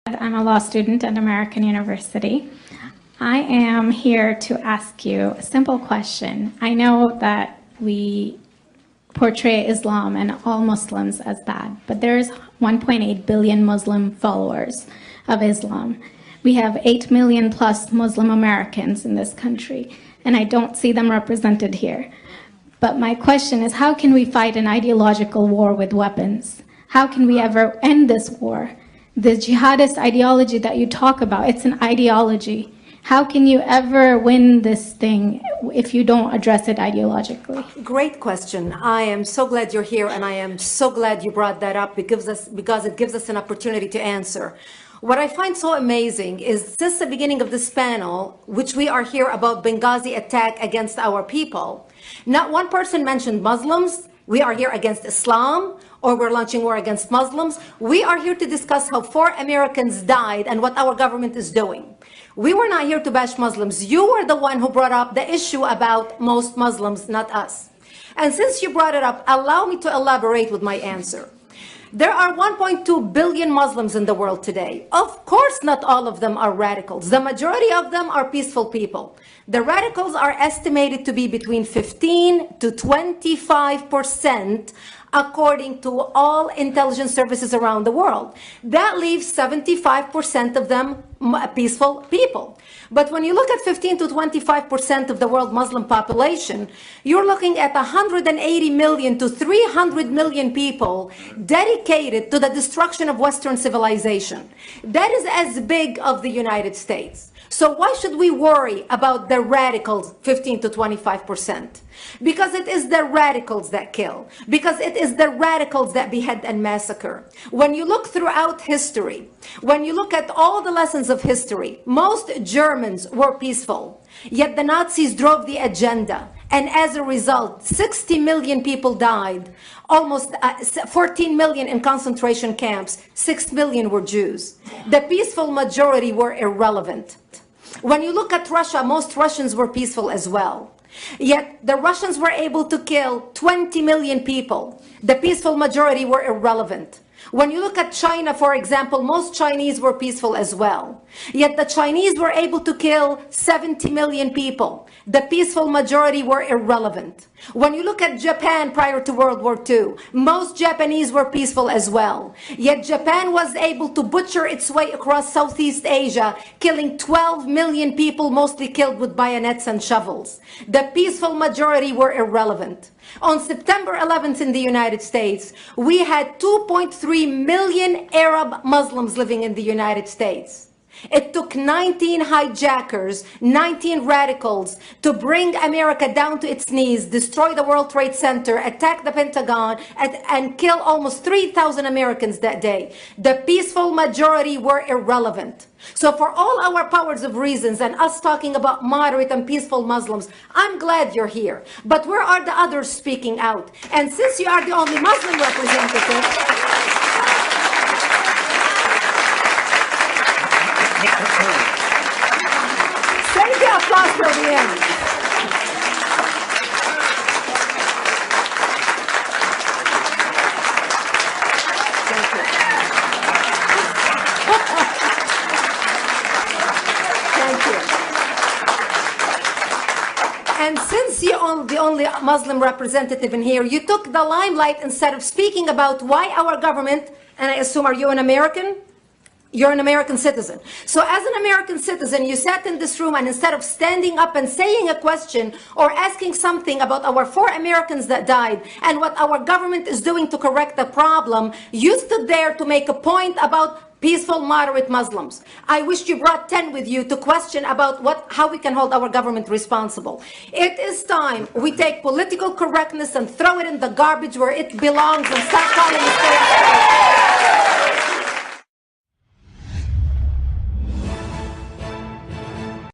I'm a law student at American University. I am here to ask you a simple question. I know that we portray Islam and all Muslims as bad, but there's 1.8 billion Muslim followers of Islam. We have 8 million plus Muslim Americans in this country, and I don't see them represented here. But my question is, how can we fight an ideological war with weapons? How can we ever end this war? The jihadist ideology that you talk about, it's an ideology. How can you ever win this thing if you don't address it ideologically? Great question. I am so glad you're here, and I am so glad you brought that up because it gives us an opportunity to answer. What I find so amazing is since the beginning of this panel, which we are here about Benghazi attack against our people, not one person mentioned Muslims. We are here against Islam, or we're launching war against Muslims. We are here to discuss how 4 Americans died and what our government is doing. We were not here to bash Muslims. You were the one who brought up the issue about most Muslims, not us. And since you brought it up, allow me to elaborate with my answer. There are 1.2 billion Muslims in the world today. Of course, not all of them are radicals. The majority of them are peaceful people. The radicals are estimated to be between 15 to 25%, according to all intelligence services around the world. That leaves 75% of them peaceful people. But when you look at 15 to 25% of the world Muslim population, you're looking at 180 million to 300 million people dedicated to the destruction of Western civilization. That is as big as the United States. So why should we worry about the radicals, 15 to 25%? Because it is the radicals that kill. Because it is the radicals that behead and massacre. When you look throughout history, when you look at all the lessons of history, most Germans were peaceful. Yet the Nazis drove the agenda. And as a result, 60 million people died. Almost 14 million in concentration camps. 6 million were Jews. The peaceful majority were irrelevant. When you look at Russia, most Russians were peaceful as well. Yet the Russians were able to kill 20 million people. The peaceful majority were irrelevant. When you look at China, for example, most Chinese were peaceful as well. Yet the Chinese were able to kill 70 million people. The peaceful majority were irrelevant. When you look at Japan prior to World War II, most Japanese were peaceful as well. Yet Japan was able to butcher its way across Southeast Asia, killing 12 million people, mostly killed with bayonets and shovels. The peaceful majority were irrelevant. On September 11th in the United States, we had 2.3 million Arab Muslims living in the United States. It took 19 hijackers, 19 radicals to bring America down to its knees, destroy the World Trade Center, attack the Pentagon, and kill almost 3,000 Americans that day. The peaceful majority were irrelevant. So for all our powers of reasons and us talking about moderate and peaceful Muslims, I'm glad you're here. But where are the others speaking out? And since you are the only Muslim representative, save the applause till the end. Thank you. Thank you. And since you're the only Muslim representative in here, you took the limelight instead of speaking about why our government, and I assume, are you an American? You're an American citizen. So as an American citizen, you sat in this room, and instead of standing up and saying a question or asking something about our 4 Americans that died and what our government is doing to correct the problem, you stood there to make a point about peaceful, moderate Muslims. I wish you brought 10 with you to question about how we can hold our government responsible. It is time we take political correctness and throw it in the garbage where it belongs and start calling it